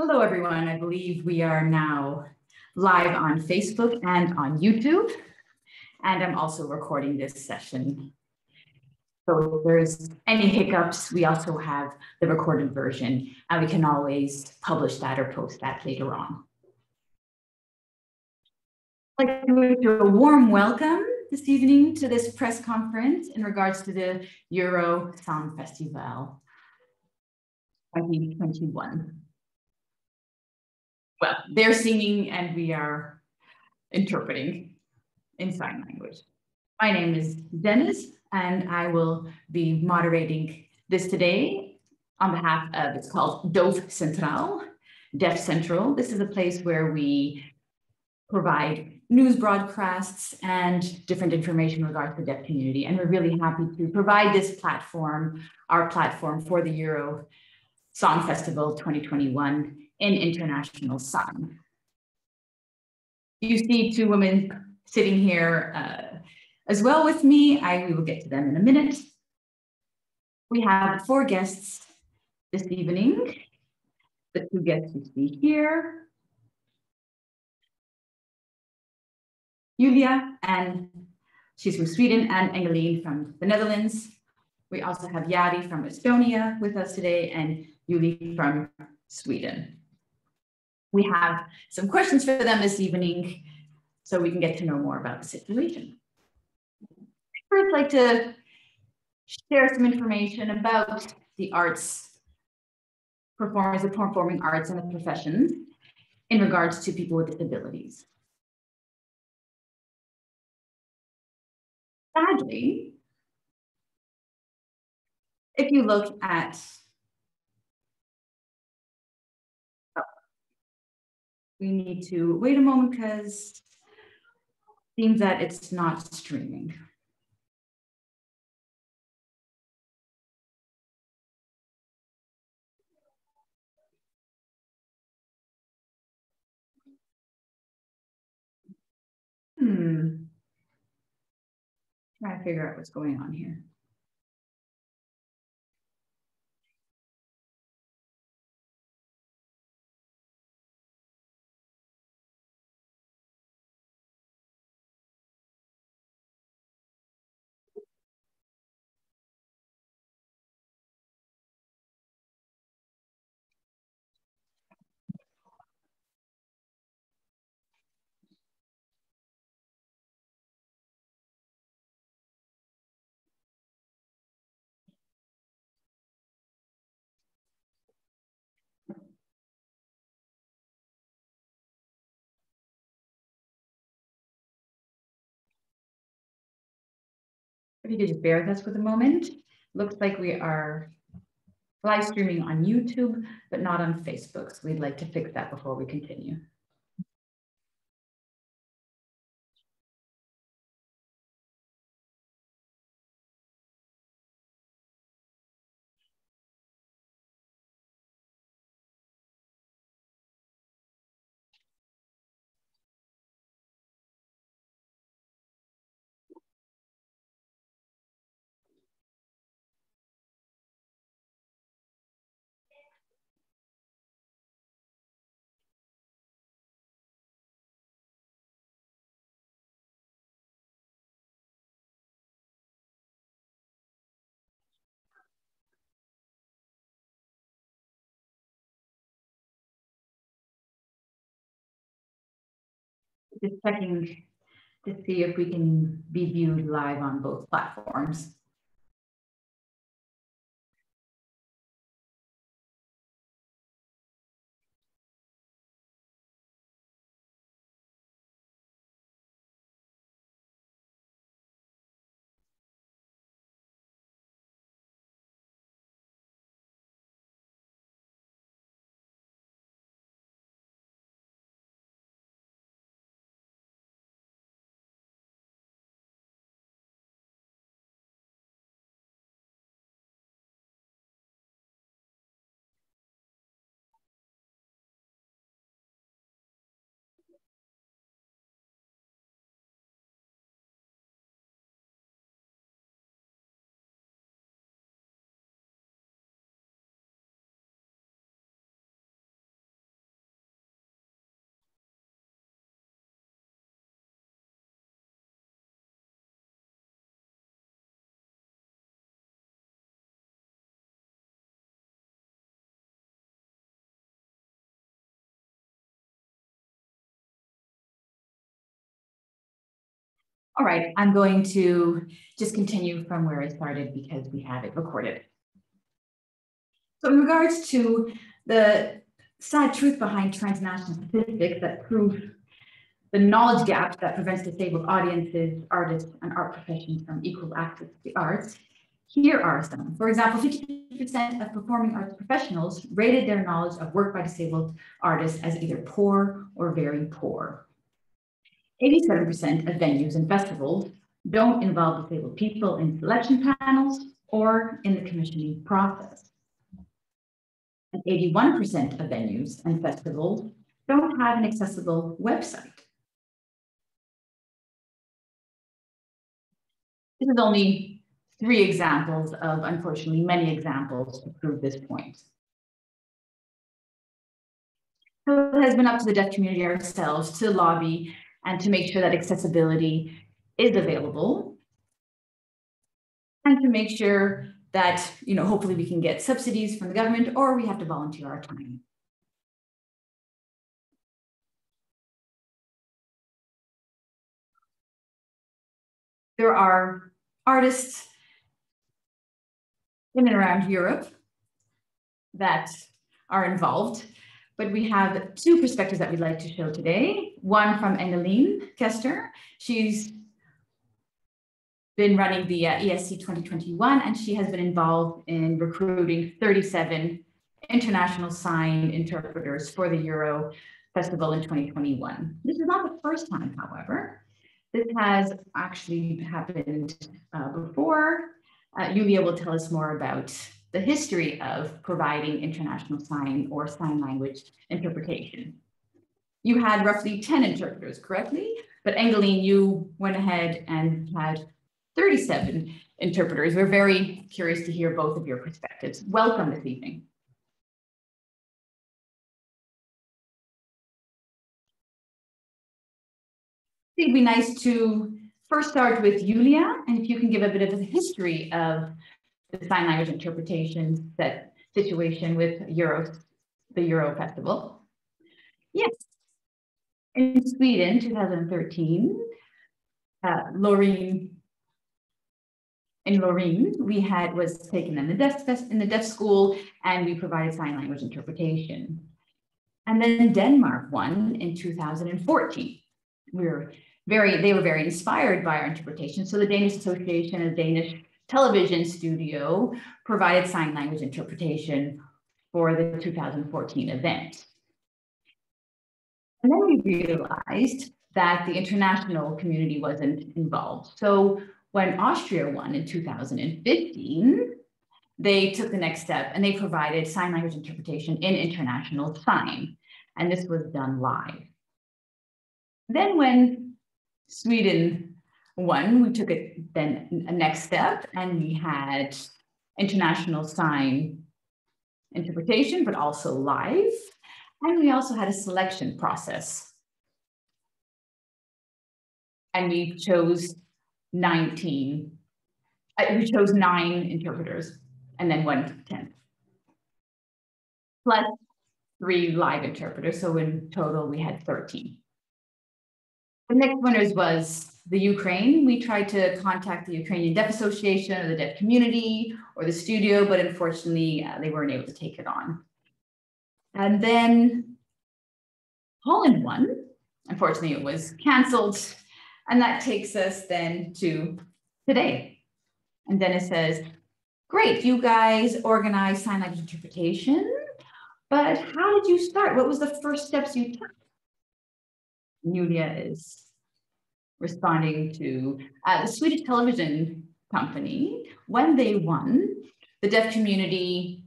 Hello, everyone. I believe we are now live on Facebook and on YouTube, and I'm also recording this session. So if there's any hiccups, we also have the recorded version, and we can always publish that or post that later on. I'd like to wish you a warm welcome this evening to this press conference in regards to the Euro Song Festival 2021. Well, they're singing and we are interpreting in sign language. My name is Dennis and I will be moderating this today on behalf of, it's called DoofCentraal, Deaf Central. This is a place where we provide news broadcasts and different information regarding the deaf community. And we're really happy to provide this platform, our platform for the Euro Song Festival 2021 in international sign. You see two women sitting here as well with me. We will get to them in a minute. We have 4 guests this evening. The 2 guests you see here. Julia, and she's from Sweden, and Engeline from the Netherlands. We also have Jari from Estonia with us today, and Juli from Sweden. We have some questions for them this evening so we can get to know more about the situation. First, I'd like to share some information about the arts, performers of performing arts and the professions in regards to people with disabilities. Sadly, if you look at, we need to wait a moment because it seems that it's not streaming. Trying to figure out what's going on here. If you could just bear with us for the moment. Looks like we are live streaming on YouTube, but not on Facebook. So we'd like to fix that before we continue. Just checking to see if we can be viewed live on both platforms. All right, I'm going to just continue from where I started because we have it recorded. So in regards to the sad truth behind transnational statistics that prove the knowledge gap that prevents disabled audiences, artists, and art professions from equal access to the arts, here are some. For example, 50% of performing arts professionals rated their knowledge of work by disabled artists as either poor or very poor. 87% of venues and festivals don't involve disabled people in selection panels or in the commissioning process. And 81% of venues and festivals don't have an accessible website. This is only 3 examples of, unfortunately, many examples to prove this point. So it has been up to the deaf community ourselves to lobby and to make sure that accessibility is available, and to make sure that, hopefully we can get subsidies from the government, or we have to volunteer our time. There are artists in and around Europe that are involved, but we have 2 perspectives that we'd like to show today. One from Engeline Kester. She's been running the ESC 2021, and she has been involved in recruiting 37 international sign interpreters for the Euro Festival in 2021. This is not the first time, however. This has actually happened before. Yulia will tell us more about the history of providing international sign or sign language interpretation. You had roughly 10 interpreters, correctly? But Engeline, you went ahead and had 37 interpreters. We're very curious to hear both of your perspectives. Welcome this evening. I think it'd be nice to first start with Yulia, and if you can give a bit of a history of the sign language interpretation that situation with the Euro Festival. Yes. In Sweden, 2013, Loreen was taken in the deaf school, and we provided sign language interpretation. And then Denmark won in 2014. We're they were very inspired by our interpretation. So the Danish Association and the Danish Television Studio provided sign language interpretation for the 2014 event. And then we realized that the international community wasn't involved. So when Austria won in 2015, they took the next step and they provided sign language interpretation in international sign. And this was done live. Then when Sweden won, we took it then a next step and we had international sign interpretation, but also live. And we also had a selection process. And we chose 9 interpreters and then 1/10, plus 3 live interpreters. So in total, we had 13. The next winners was the Ukraine. We tried to contact the Ukrainian Deaf Association or the deaf community or the studio, but unfortunately, they weren't able to take it on. And then Holland won. Unfortunately, it was canceled. And that takes us then to today. And Dennis says, great, you guys organized sign language interpretation, but how did you start? What was the first steps you took? Julia is responding to the Swedish television company. When they won, the deaf community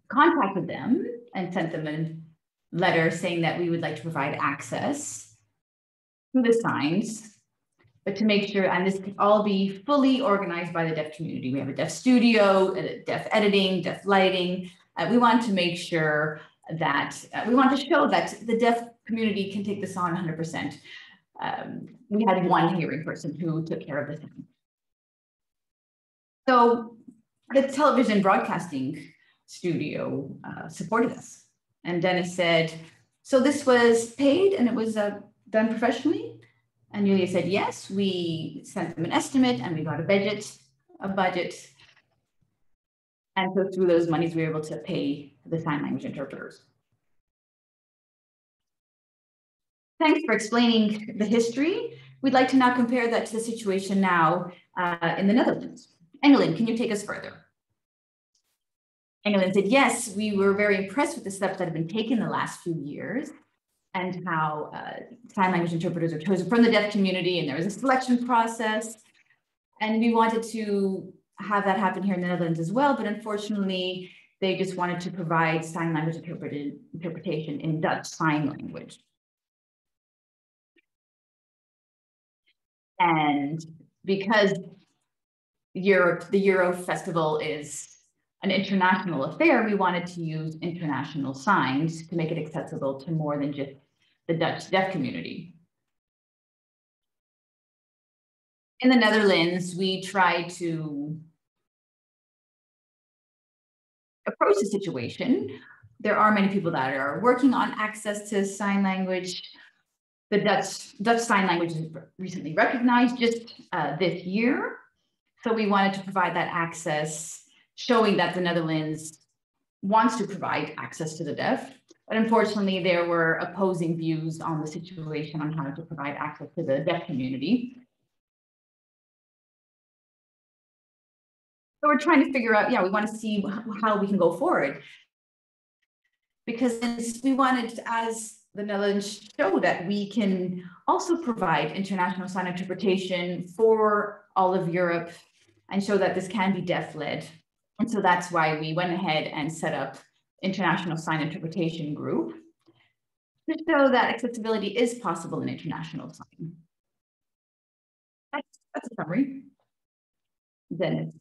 contacted them and sent them a letter saying that we would like to provide access to the signs, but to make sure, and this could all be fully organized by the deaf community. We have a deaf studio, deaf editing, deaf lighting. We want to make sure that, we want to show that the deaf community can take this on 100%. We had one hearing person who took care of the thing. So the television broadcasting studio supported us. And Dennis said, so this was paid and it was done professionally? And Julia said, yes, we sent them an estimate and we got a budget. And so through those monies, we were able to pay the sign language interpreters. Thanks for explaining the history. We'd like to now compare that to the situation now in the Netherlands. Engelin, can you take us further? Engelin said, yes, we were very impressed with the steps that have been taken the last few years and how sign language interpreters are chosen from the deaf community, and there was a selection process. And we wanted to have that happen here in the Netherlands as well, but unfortunately, they just wanted to provide sign language interpretation in Dutch sign language. And because the Euro Festival is an international affair, we wanted to use international signs to make it accessible to more than just the Dutch deaf community. In the Netherlands, we tried to approach the situation. There are many people that are working on access to sign language. The Dutch Sign Language is recently recognized just this year. So we wanted to provide that access, showing that the Netherlands wants to provide access to the deaf. But unfortunately, there were opposing views on the situation on how to provide access to the deaf community. So we're trying to figure out, we want to see how we can go forward. Because we wanted, as the Netherlands show, that we can also provide international sign interpretation for all of Europe and show that this can be deaf-led. And so that's why we went ahead and set up International Sign Interpretation Group to show that accessibility is possible in international sign. That's a summary. Dennis.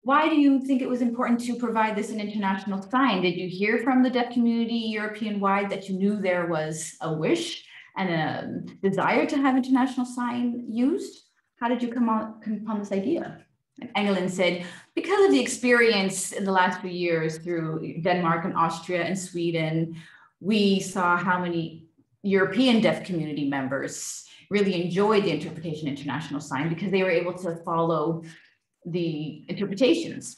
Why do you think it was important to provide this in international sign? Did you hear from the deaf community European-wide that you knew there was a wish and a desire to have international sign used? How did you come upon this idea? And Engelin said, because of the experience in the last few years through Denmark and Austria and Sweden, we saw how many European deaf community members really enjoyed the interpretation international sign because they were able to follow the interpretations.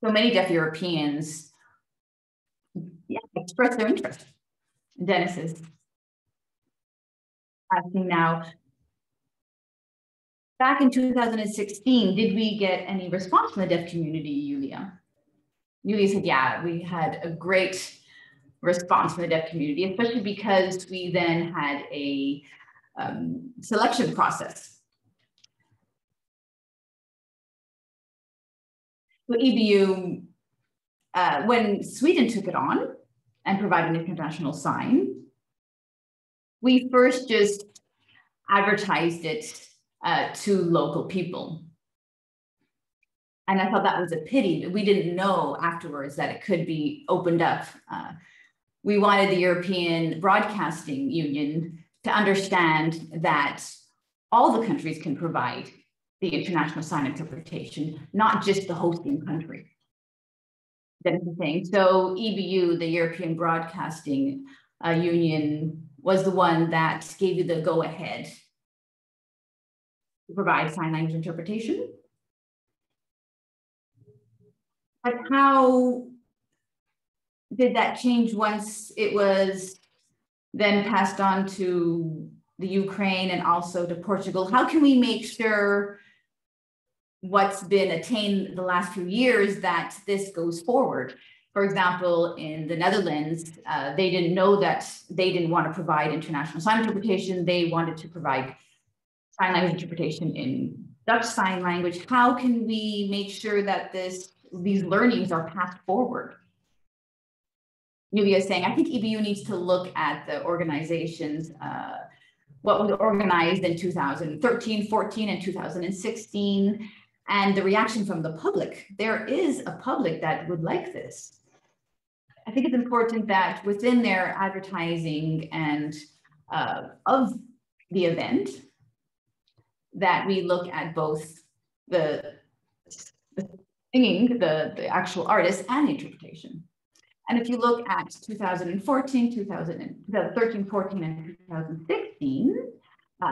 So many deaf Europeans express their interest. Dennis is asking now, back in 2016, did we get any response from the deaf community, Yulia? Yulia said, yeah, we had a great response from the deaf community, especially because we then had a selection process. So EBU, when Sweden took it on and provided an international sign, we first just advertised it to local people. And I thought that was a pity. We didn't know afterwards that it could be opened up. We wanted the European Broadcasting Union to understand that all the countries can provide the international sign interpretation, not just the hosting country. That is the thing. So EBU, the European Broadcasting Union, was the one that gave you the go-ahead to provide sign language interpretation. But how did that change once it was then passed on to the Ukraine and also to Portugal? How can we make sure what's been attained the last few years that this goes forward? For example, in the Netherlands, they didn't know that they didn't want to provide international sign interpretation. They wanted to provide sign language interpretation in Dutch sign language. How can we make sure that these learnings are passed forward? Yulia is saying, I think EBU needs to look at the organizations, what was organized in 2013, 14, and 2016, and the reaction from the public. There is a public that would like this. I think it's important that within their advertising and of the event, that we look at both the singing, the actual artist, and the interpretation. And if you look at 2014, 2013, 14, and 2016,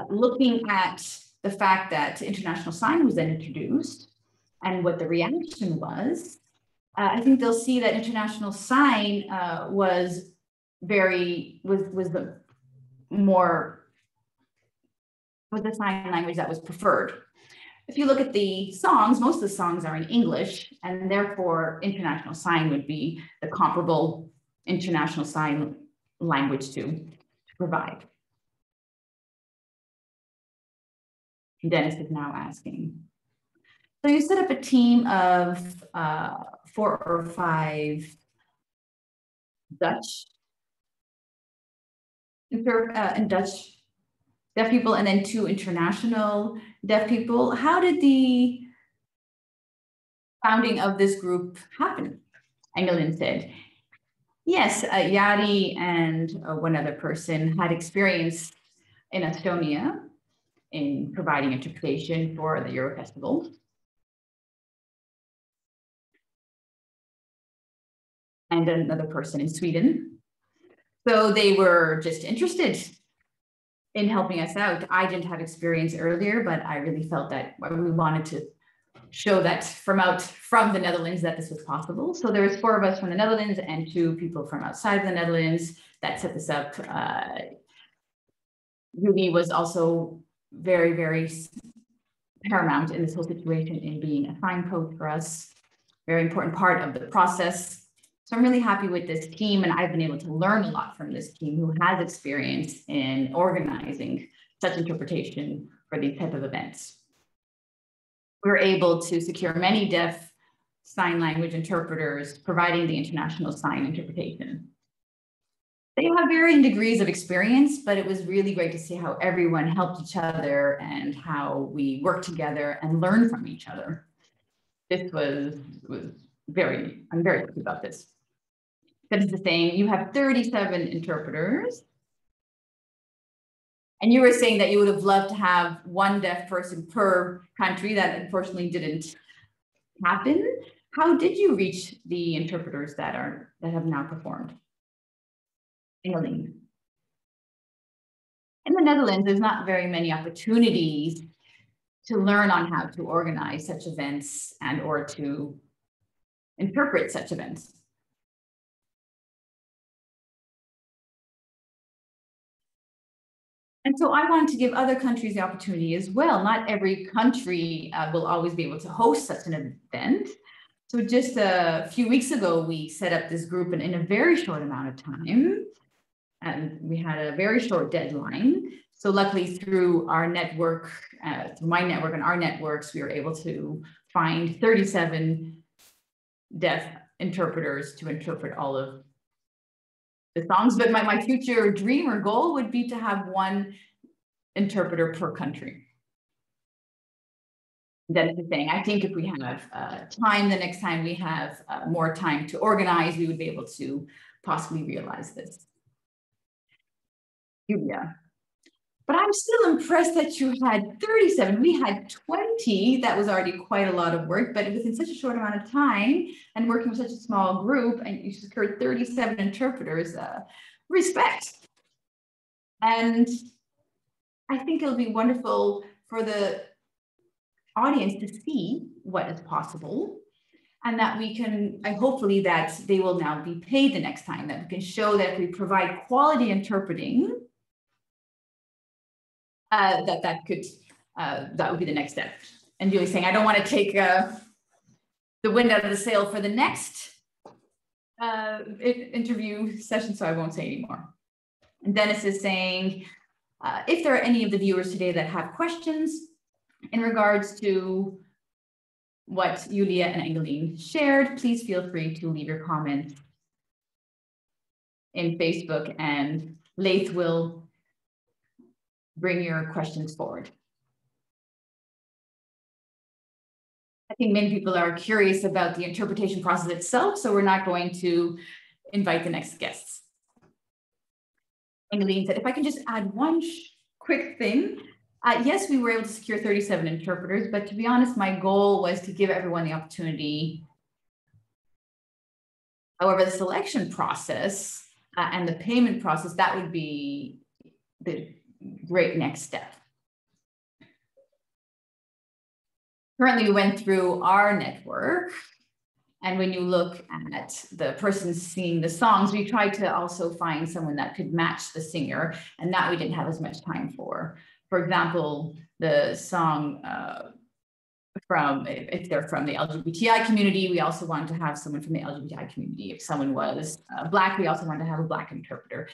looking at the fact that international sign was then introduced and what the reaction was, I think they'll see that international sign was the sign language that was preferred. If you look at the songs, most of the songs are in English, and therefore international sign would be the comparable international sign language to provide. Dennis is now asking. So you set up a team of 4 or 5 Dutch and Dutch deaf people, and then 2 international deaf people. How did the founding of this group happen? Engelin said, yes, Yari and one other person had experience in Estonia in providing interpretation for the Euro Festival. And another person in Sweden. So they were just interested in helping us out. I didn't have experience earlier, but I really felt that we wanted to show that from the Netherlands that this was possible. So there was 4 of us from the Netherlands and 2 people from outside of the Netherlands that set this up. Ruby was also very, very paramount in this whole situation in being a signpost for us, very important part of the process. So I'm really happy with this team, and I've been able to learn a lot from this team who has experience in organizing such interpretation for these type of events. We were able to secure many deaf sign language interpreters providing the international sign interpretation. They have varying degrees of experience, but it was really great to see how everyone helped each other and how we worked together and learned from each other. This was I'm very happy about this. That is the saying, you have 37 interpreters. And you were saying that you would have loved to have 1 deaf person per country. That unfortunately didn't happen. How did you reach the interpreters that have now performed? In the Netherlands, there's not very many opportunities to learn on how to organize such events and or to interpret such events. And so I want to give other countries the opportunity as well. Not every country will always be able to host such an event. So just a few weeks ago, we set up this group in a very short amount of time. And we had a very short deadline. So luckily through our network, through my network and our networks, we were able to find 37 deaf interpreters to interpret all of the songs. But my future dream or goal would be to have one interpreter per country. Dennis is saying, I think if we have time, the next time we have more time to organize, we would be able to possibly realize this. Julia. But I'm still impressed that you had 37. We had 20. That was already quite a lot of work, but within such a short amount of time and working with such a small group, and you secured 37 interpreters, respect. And I think it'll be wonderful for the audience to see what is possible, and that we can, hopefully that they will now be paid the next time, that we can show that if we provide quality interpreting, that would be the next step. And Julie's saying, I don't want to take the wind out of the sail for the next interview session, so I won't say anymore. And Dennis is saying, if there are any of the viewers today that have questions in regards to what Julia and Engeline shared, please feel free to leave your comments in Facebook, and Leith will bring your questions forward. I think many people are curious about the interpretation process itself, so we're not going to invite the next guests. Engeline said, if I can just add one quick thing. Yes, we were able to secure 37 interpreters, but to be honest, my goal was to give everyone the opportunity. However, the selection process and the payment process, that would be the great next step. Currently, we went through our network, and when you look at the person singing the songs, we tried to also find someone that could match the singer, and that we didn't have as much time for. For example, the song if they're from the LGBTI community, we also wanted to have someone from the LGBTI community. If someone was Black, we also wanted to have a Black interpreter.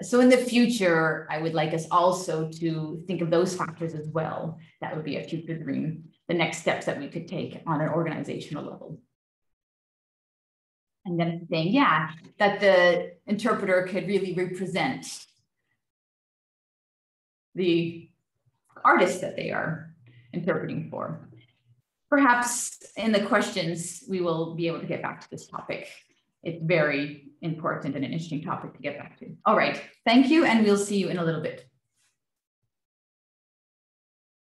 So in the future, I would like us also to think of those factors as well. That would be a future dream, the next steps that we could take on an organizational level. And then saying, yeah, that the interpreter could really represent the artist that they are interpreting for. Perhaps in the questions, we will be able to get back to this topic. It's very important and an interesting topic to get back to. All right, thank you, and we'll see you in a little bit.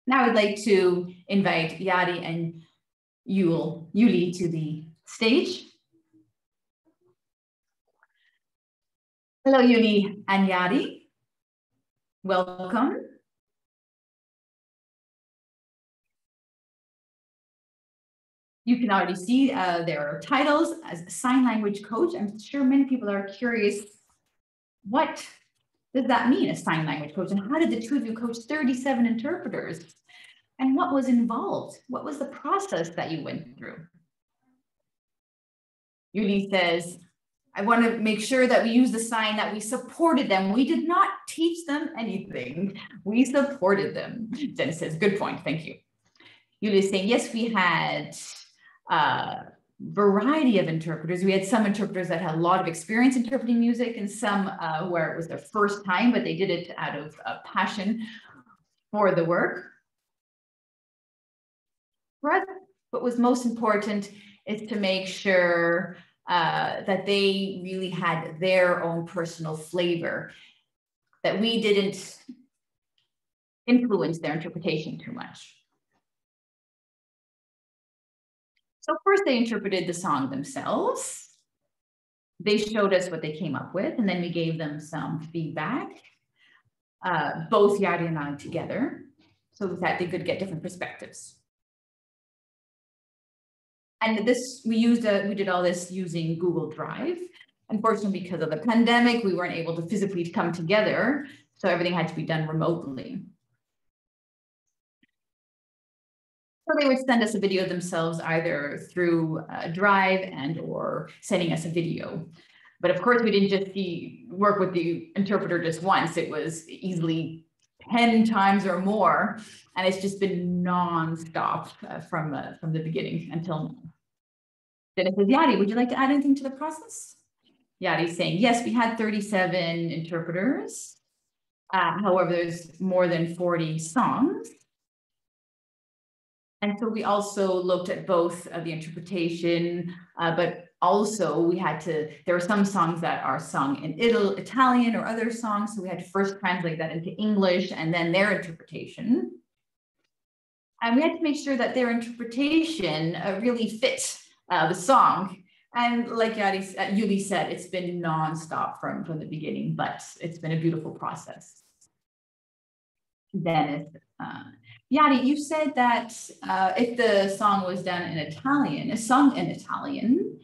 Now I'd like to invite Jari and Julie to the stage. Hello, Julie and Jari. Welcome. You can already see their titles as a sign language coach. I'm sure many people are curious, what does that mean, a sign language coach? And how did the two of you coach 37 interpreters? And what was involved? What was the process that you went through? Julie says, I want to make sure that we use the sign that we supported them. We did not teach them anything. We supported them. Dennis says, good point, thank you. Julie is saying, yes, we had variety of interpreters. We had some interpreters that had a lot of experience interpreting music, and some where it was their first time, but they did it out of passion for the work. For us, what was most important is to make sure that they really had their own personal flavor, that we didn't influence their interpretation too much. So first they interpreted the song themselves. They showed us what they came up with, and then we gave them some feedback, both Jari and I together, so that they could get different perspectives. And this, we did all this using Google Drive. Unfortunately, because of the pandemic, we weren't able to physically come together. So everything had to be done remotely. So they would send us a video themselves either through Drive or sending us a video. But of course, we didn't just work with the interpreter just once. It was easily 10 times or more. And it's just been nonstop from the beginning until now. Then it says, Yadi, would you like to add anything to the process? Yadi's saying, yes, we had 37 interpreters. However, there's more than 40 songs. And so we also looked at both the interpretation, but also there were some songs that are sung in Italian or other songs. So we had to first translate that into English and then their interpretation. And we had to make sure that their interpretation really fit the song. And like Yuli said, it's been nonstop from the beginning, but it's been a beautiful process. Dennis, Yadi, you said that if the song was done in Italian, sung in Italian,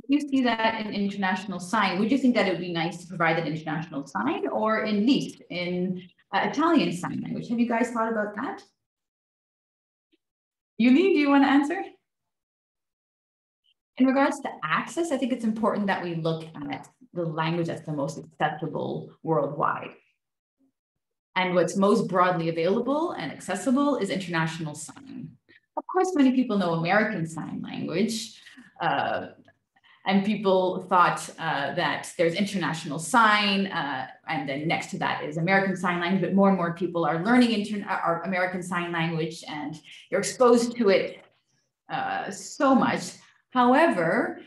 you see that in international sign, would you think that it would be nice to provide an international sign or in least in Italian sign language? Have you guys thought about that? Yuli, do you want to answer? In regards to access, I think it's important that we look at the language that's the most acceptable worldwide. And what's most broadly available and accessible is international sign. Of course, many people know American Sign Language, and people thought that there's international sign, and then next to that is American Sign Language, but more and more people are learning our American Sign Language, and you're exposed to it so much. However,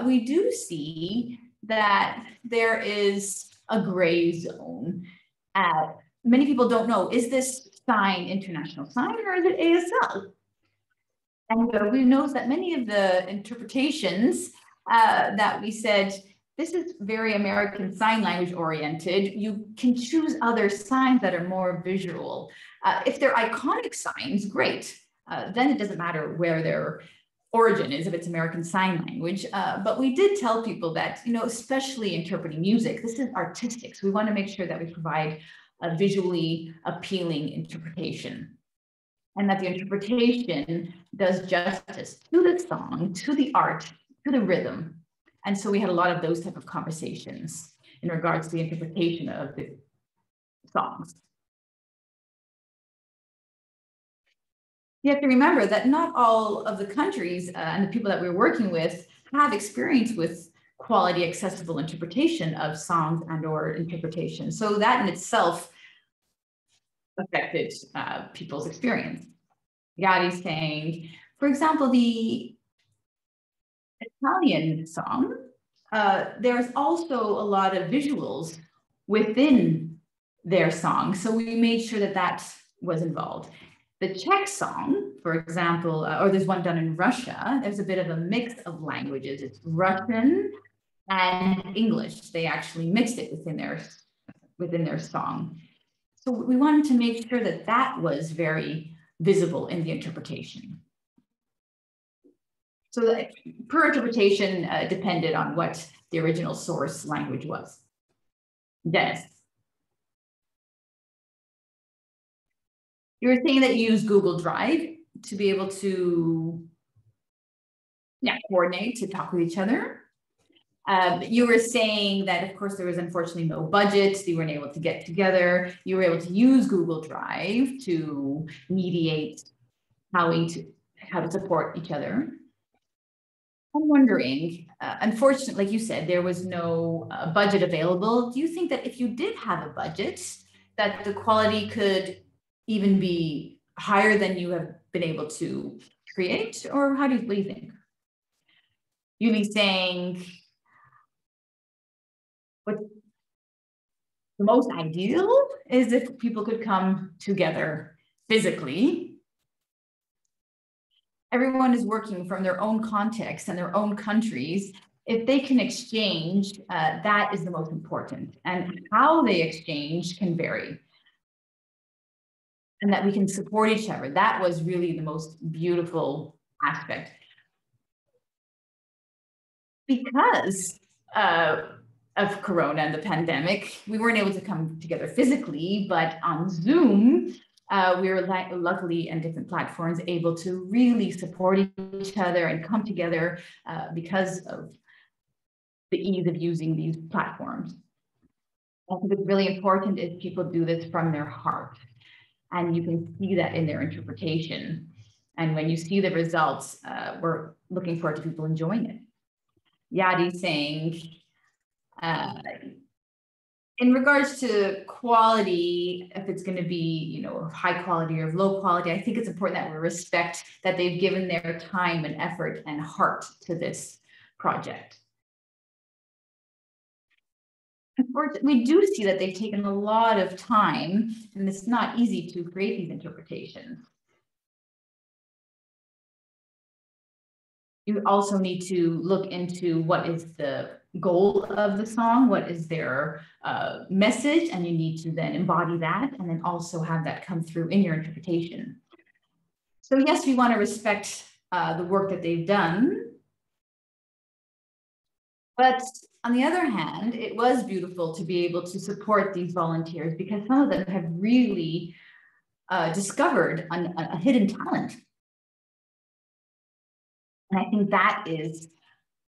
we do see that there is a gray zone. Many people don't know, is this sign international sign or is it ASL? And we noticed that many of the interpretations that we said, this is very American Sign Language oriented. You can choose other signs that are more visual. If they're iconic signs, great. Then it doesn't matter where their origin is, if it's American Sign Language. But we did tell people that, especially interpreting music, this is artistic. So we want to make sure that we provide a visually appealing interpretation, and that the interpretation does justice to the song, to the art, to the rhythm. And so we had a lot of those type of conversations in regards to the interpretation of the songs. You have to remember that not all of the countries and the people that we're working with have experience with quality, accessible interpretation of songs and/or interpretation. So that in itself affected people's experience. Yadi's saying, for example, the Italian song, there's also a lot of visuals within their song. So we made sure that that was involved. The Czech song, for example, or there's one done in Russia, there's a bit of a mix of languages. It's Russian and English. They actually mixed it within their song. So we wanted to make sure that that was very visible in the interpretation. So that per interpretation depended on what the original source language was. Dennis. You were saying that you use Google Drive to be able to coordinate, to talk with each other. You were saying that, of course, there was unfortunately no budget. You weren't able to get together. You were able to use Google Drive to mediate how to support each other. I'm wondering, unfortunately, like you said, there was no budget available. Do you think that if you did have a budget, that the quality could even be higher than you have been able to create? Or what do you think? Yuli's saying, what the most ideal is if people could come together physically. Everyone is working from their own context and their own countries. If they can exchange, that is the most important. And how they exchange can vary. And that we can support each other. That was really the most beautiful aspect. Because of Corona and the pandemic, we weren't able to come together physically, but on Zoom, we were luckily on different platforms able to really support each other and come together because of the ease of using these platforms. I think it's really important if people do this from their heart, and you can see that in their interpretation. And when you see the results, we're looking forward to people enjoying it. Yadi saying, in regards to quality, if it's going to be, high quality or low quality, I think it's important that we respect that they've given their time and effort and heart to this project. Unfortunately, we do see that they've taken a lot of time, and it's not easy to create these interpretations. You also need to look into what is the goal of the song, what is their message, and you need to then embody that and then also have that come through in your interpretation. So yes, we want to respect the work that they've done, but on the other hand, it was beautiful to be able to support these volunteers because some of them have really discovered a hidden talent. And I think that is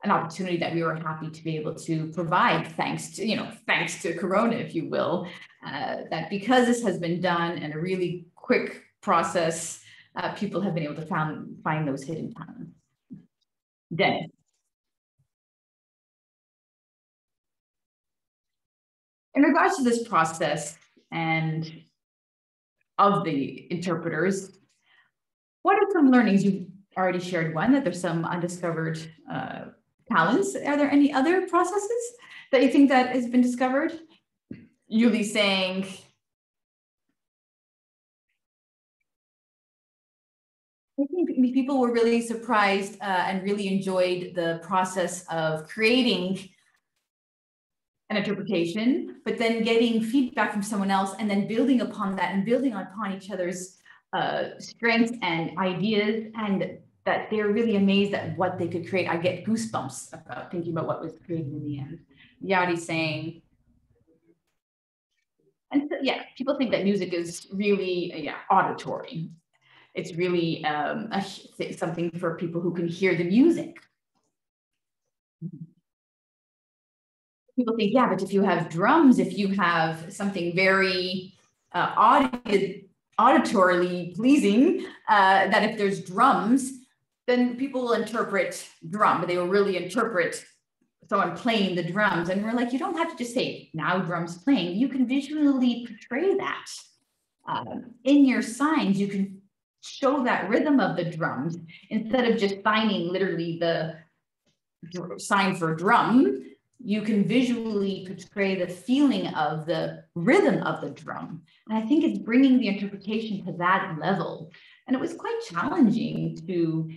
an opportunity that we were happy to be able to provide thanks to Corona, if you will, that because this has been done in a really quick process, people have been able to find those hidden talents. Dennis. In regards to this process and of the interpreters, what are some learnings? You've already shared one, that there's some undiscovered talents. Are there any other processes that you think that has been discovered? Yuli saying, I think people were really surprised and really enjoyed the process of creating an interpretation, but then getting feedback from someone else and then building upon that and building upon each other's strengths and ideas, and that they're really amazed at what they could create. I get goosebumps about thinking about what was created in the end. Yadi saying, and so, yeah, people think that music is really auditory. It's really something for people who can hear the music. People think, yeah, but if you have drums, if you have something very auditorily pleasing, that if there's drums, then people will interpret drum, but they will really interpret someone playing the drums. And we're like, you don't have to just say, now drums playing. You can visually portray that. In your signs, you can show that rhythm of the drums instead of just signing literally the sign for drum. You can visually portray the feeling of the rhythm of the drum. And I think it's bringing the interpretation to that level. And it was quite challenging to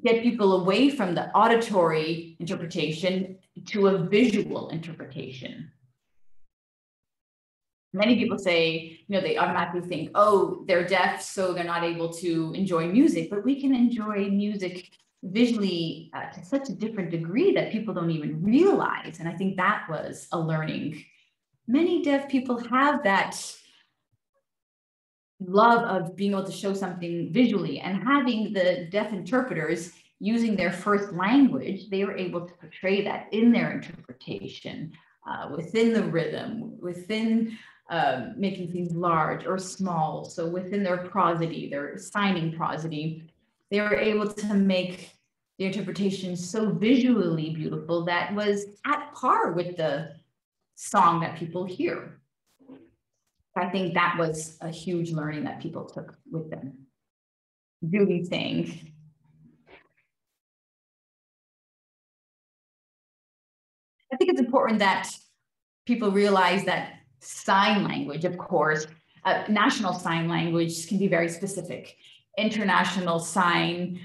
get people away from the auditory interpretation to a visual interpretation. Many people say, they automatically think, oh, they're deaf, so they're not able to enjoy music, but we can enjoy music visually to such a different degree that people don't even realize. And I think that was a learning. Many deaf people have that love of being able to show something visually, and having the deaf interpreters using their first language, they were able to portray that in their interpretation, within the rhythm, within making things large or small. So within their prosody, their signing prosody, they were able to make the interpretation so visually beautiful that was at par with the song that people hear. I think that was a huge learning that people took with them. Julie saying, I think it's important that people realize that sign language, of course, national sign language can be very specific. International sign,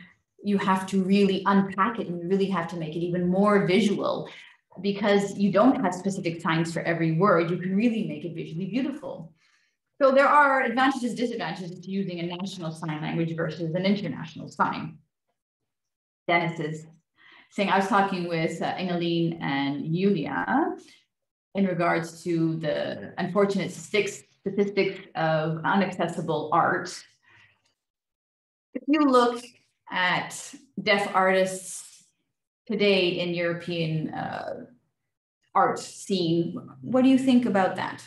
you have to really unpack it, and you really have to make it even more visual, because you don't have specific signs for every word. You can really make it visually beautiful. So there are advantages, disadvantages to using a national sign language versus an international sign. Dennis is saying, I was talking with Engeline and Julia in regards to the unfortunate statistics of inaccessible art. If you look at deaf artists today in European art scene, what do you think about that?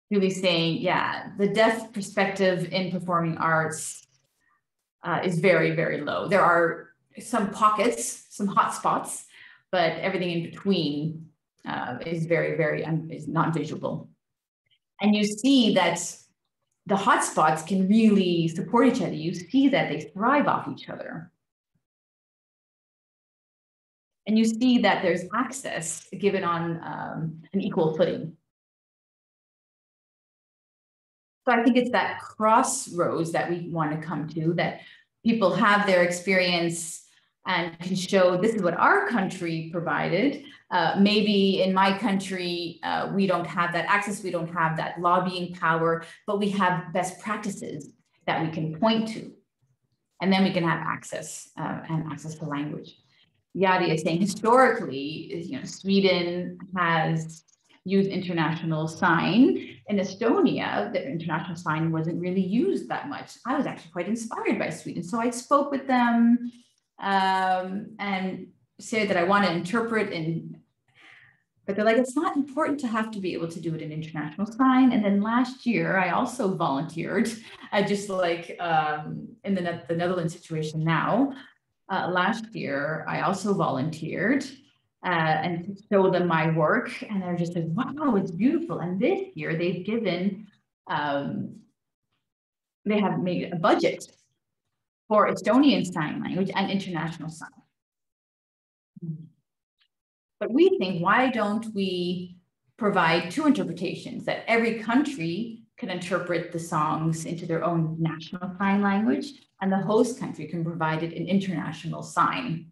Really saying, yeah, the deaf perspective in performing arts is very, very low. There are some pockets, some hot spots, but everything in between is is not visible. And you see that the hot spots can really support each other. You see that they thrive off each other. And you see that there's access given on an equal footing. So I think it's that crossroads that we want to come to, that people have their experience and can show this is what our country provided. Maybe in my country, we don't have that access, we don't have that lobbying power, but we have best practices that we can point to. And then we can have access and access to language. Yadi is saying historically, Sweden has used international sign. In Estonia, the international sign wasn't really used that much. I was actually quite inspired by Sweden. So I spoke with them and said that I want to interpret but they're like, it's not important to have to be able to do it in international sign. And then last year, I also volunteered, just like in the Netherlands situation now. Last year, I also volunteered and to show them my work, and they're just like, wow, it's beautiful. And this year they've given, they have made a budget for Estonian Sign Language and international sign. But we think, why don't we provide two interpretations, that every country can interpret the songs into their own national sign language, and the host country can provide it in international sign.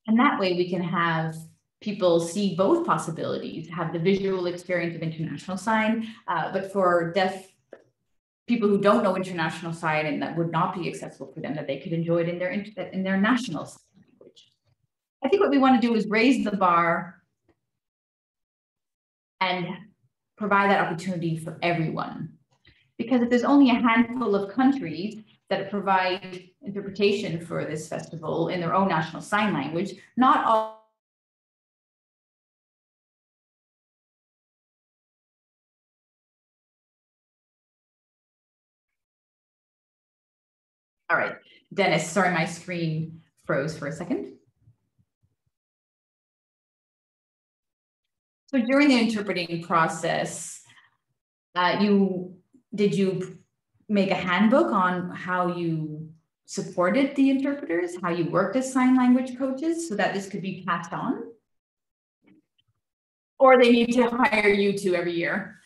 And that way we can have people see both possibilities, have the visual experience of international sign, but for deaf people who don't know international sign and that would not be accessible for them, that they could enjoy it in their national sign language. I think what we want to do is raise the bar and provide that opportunity for everyone. Because if there's only a handful of countries that provide interpretation for this festival in their own national sign language, not all. All right, Dennis, sorry, my screen froze for a second. So during the interpreting process, did you make a handbook on how you supported the interpreters, how you worked as sign language coaches so that this could be passed on? Or they need to hire you two every year?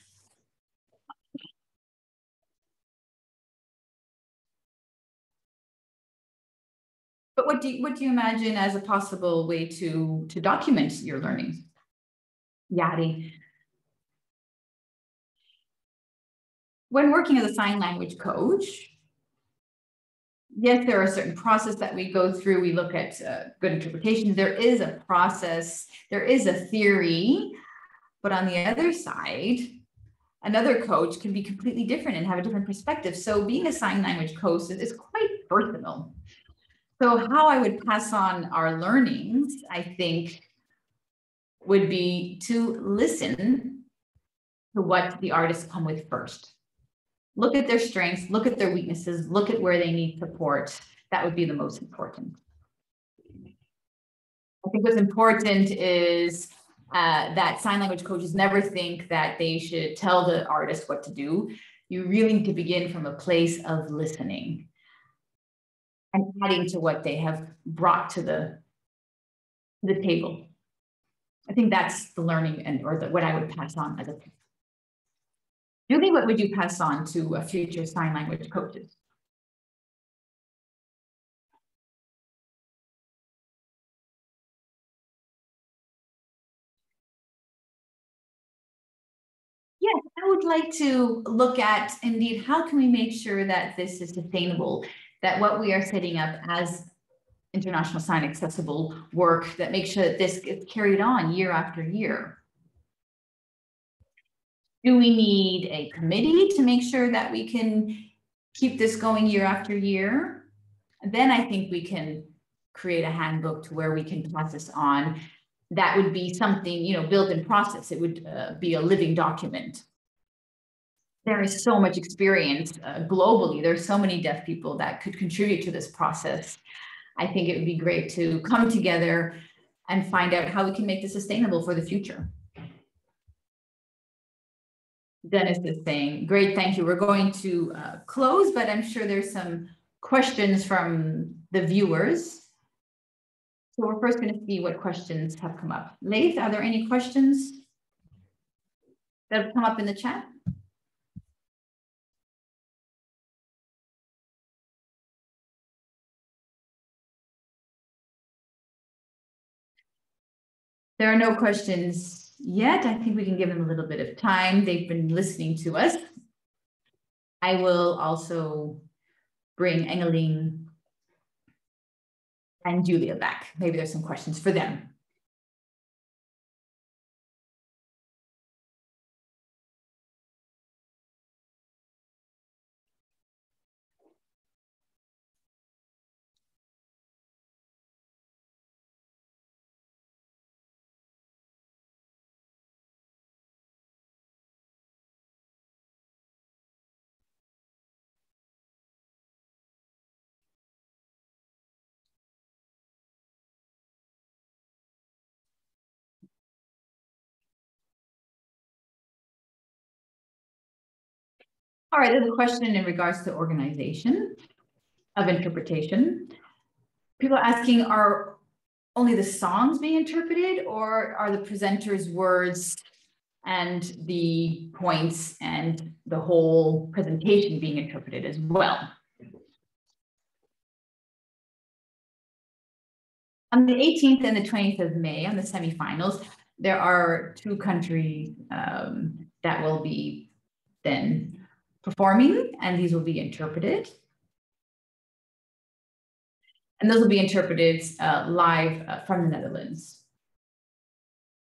But what do you imagine as a possible way to document your learning? Yadi. When working as a sign language coach, yes, there are certain process that we go through. We look at good interpretations. There is a process, there is a theory, but on the other side, another coach can be completely different and have a different perspective. So being a sign language coach is quite personal. So how I would pass on our learnings, I think, would be to listen to what the artists come with first. Look at their strengths, look at their weaknesses, look at where they need support. That would be the most important. I think what's important is that sign language coaches never think that they should tell the artist what to do. You really need to begin from a place of listening and adding to what they have brought to the table. I think that's the learning what I would pass on as a parent. Julie, what would you pass on to future sign language coaches? Yes, I would like to look at, indeed, how can we make sure that this is sustainable? that what we are setting up as international sign accessible work, that makes sure that this gets carried on year after year. Do we need a committee to make sure that we can keep this going year after year? And then I think we can create a handbook to where we can pass this on. That would be something, you know, built in process. It would be a living document. There is so much experience globally. There's so many deaf people that could contribute to this process. I think it would be great to come together and find out how we can make this sustainable for the future. Dennis is saying, great, thank you. We're going to close, but I'm sure there's some questions from the viewers. So we're first going to see what questions have come up. Leif, are there any questions that have come up in the chat? There are no questions yet. I think we can give them a little bit of time. They've been listening to us. I will also bring Engeling and Julia back. Maybe there's some questions for them. All right, there's a question in regards to organization of interpretation. People are asking, are only the songs being interpreted, or are the presenters' words and the points and the whole presentation being interpreted as well? On the 18th and the 20th of May, on the semifinals, there are two countries that will be then performing, and these will be interpreted. And those will be interpreted live from the Netherlands.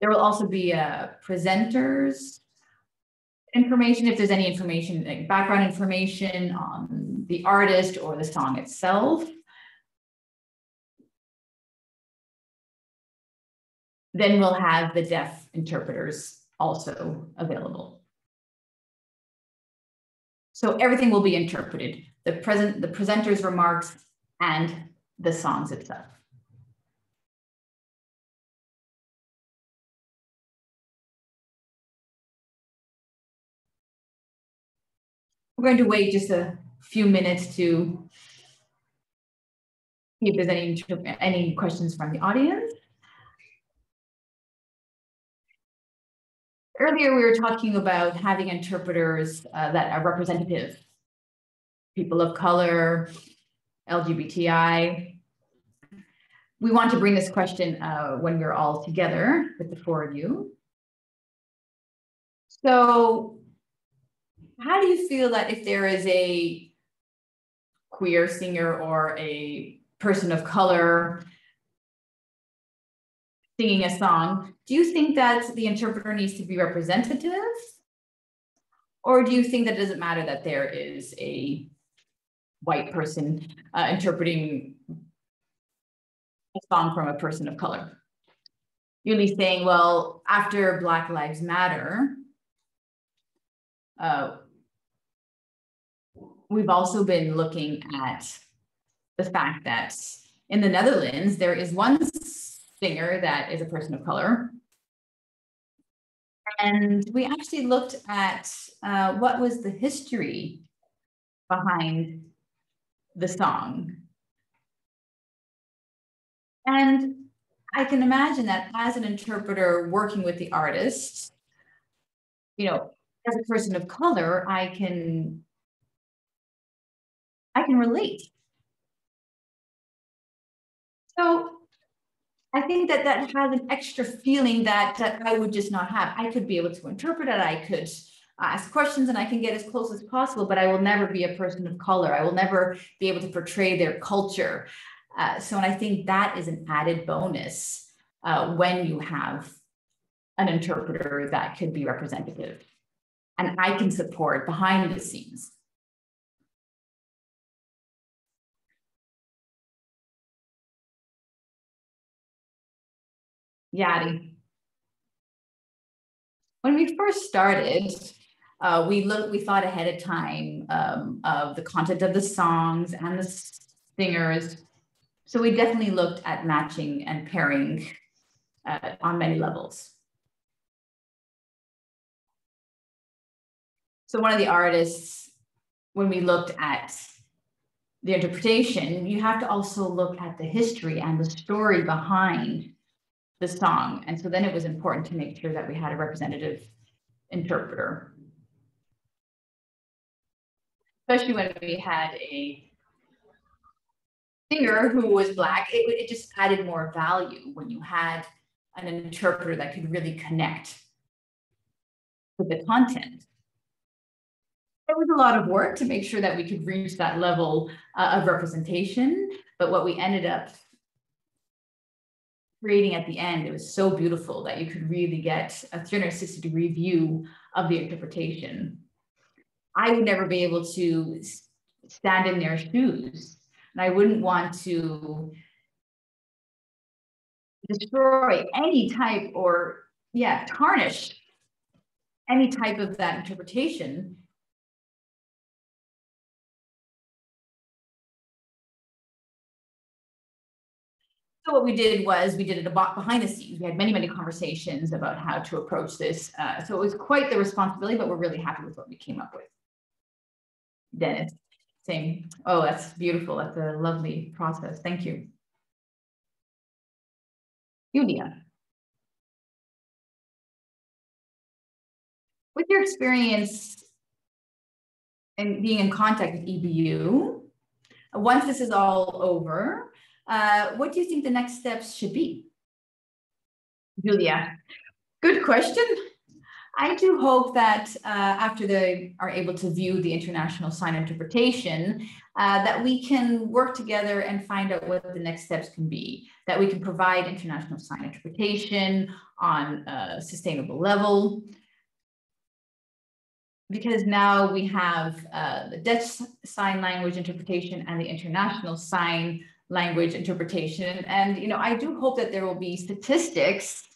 There will also be presenters information, if there's any information, like background information on the artist or the song itself. Then we'll have the deaf interpreters also available. So everything will be interpreted, the presenter's remarks and the songs itself. We're going to wait just a few minutes to see if there's any questions from the audience. Earlier, we were talking about having interpreters that are representative, people of color, LGBTI. We want to bring this question when we're all together with the four of you. So how do you feel that if there is a queer singer or a person of color singing a song, do you think that the interpreter needs to be representative? Or do you think that it doesn't matter that there is a white person interpreting a song from a person of color? You'll be saying, well, after Black Lives Matter, we've also been looking at the fact that in the Netherlands, there is one singer that is a person of color. And we actually looked at what was the history behind the song. And I can imagine that as an interpreter working with the artist, you know, as a person of color, I can relate. So I think that that has an extra feeling that I would just not have. I could be able to interpret it. I could ask questions and I can get as close as possible, but I will never be a person of color. I will never be able to portray their culture. And I think that is an added bonus when you have an interpreter that could be representative and I can support behind the scenes. Yadi. When we first started, we thought ahead of time of the content of the songs and the singers. So we definitely looked at matching and pairing on many levels. So one of the artists, when we looked at the interpretation, you have to also look at the history and the story behind the song. And so then it was important to make sure that we had a representative interpreter. Especially when we had a singer who was Black, it just added more value when you had an interpreter that could really connect with the content. It was a lot of work to make sure that we could reach that level of representation, but what we ended up creating at the end, it was so beautiful that you could really get a 360-degree view of the interpretation. I would never be able to stand in their shoes, and I wouldn't want to destroy any type or, tarnish any type of that interpretation. So what we did was we did it behind the scenes. We had many, many conversations about how to approach this. So it was quite the responsibility, but we're really happy with what we came up with. Dennis saying, oh, that's beautiful. That's a lovely process. Thank you. Yulia. With your experience and being in contact with EBU, once this is all over, what do you think the next steps should be? Julia, good question. I do hope that after they are able to view the international sign interpretation, that we can work together and find out what the next steps can be, that we can provide international sign interpretation on a sustainable level. Because now we have the Dutch Sign Language interpretation and the International Sign Language interpretation. And, I do hope that there will be statistics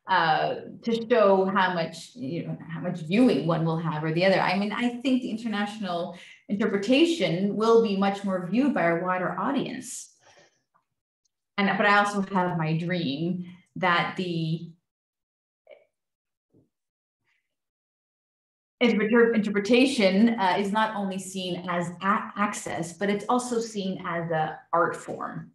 to show how much viewing one will have or the other. I mean, I think the international interpretation will be much more viewed by a wider audience. But I also have my dream that the interpretation is not only seen as access, but it's also seen as an art form.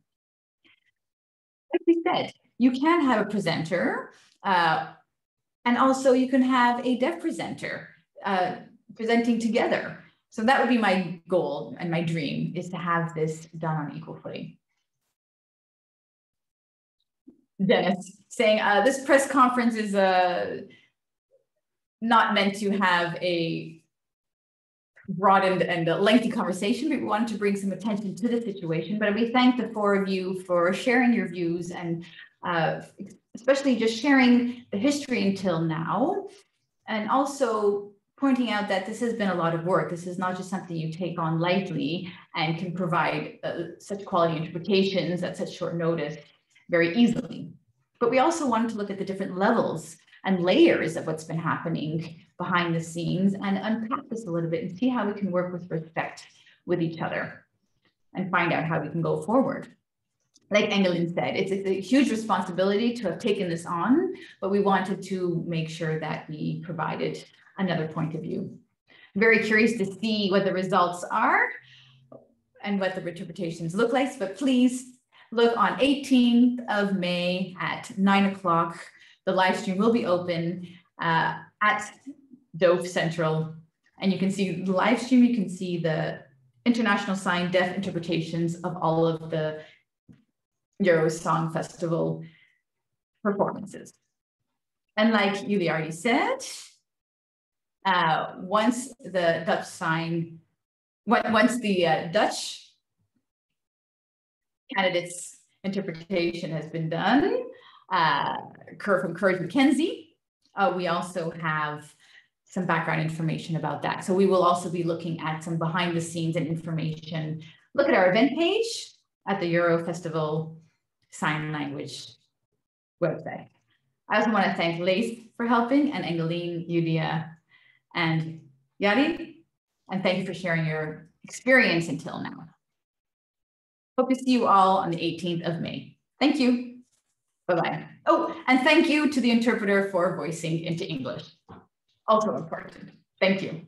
Like we said, you can have a presenter, and also you can have a deaf presenter presenting together. So that would be my goal and my dream, is to have this done on equal footing. Dennis saying this press conference is not meant to have a broad and a lengthy conversation, but we wanted to bring some attention to the situation. But we thank the four of you for sharing your views and especially just sharing the history until now, and also pointing out that this has been a lot of work. This is not just something you take on lightly and can provide such quality interpretations at such short notice very easily. But we also wanted to look at the different levels and layers of what's been happening behind the scenes and unpack this a little bit and see how we can work with respect with each other and find out how we can go forward. Like Engelin said, it's a huge responsibility to have taken this on, but we wanted to make sure that we provided another point of view. I'm very curious to see what the results are and what the interpretations look like, but please look on 18th of May at 9 o'clock. The live stream will be open at DoofCentraal, and you can see the live stream. You can see the International Sign Deaf interpretations of all of the Eurosong Festival performances. And like Julie already said, Once the Dutch candidate's interpretation has been done, from Courage McKenzie, we also have some background information about that. So we will also be looking at some behind the scenes and information. Look at our event page at the Euro Festival Sign Language website. I also want to thank Leif for helping, and Engeline, Yudia, and Yari, and thank you for sharing your experience until now. Hope to see you all on the 18th of May. Thank you. Bye-bye. Oh, and thank you to the interpreter for voicing into English. Also important. Thank you.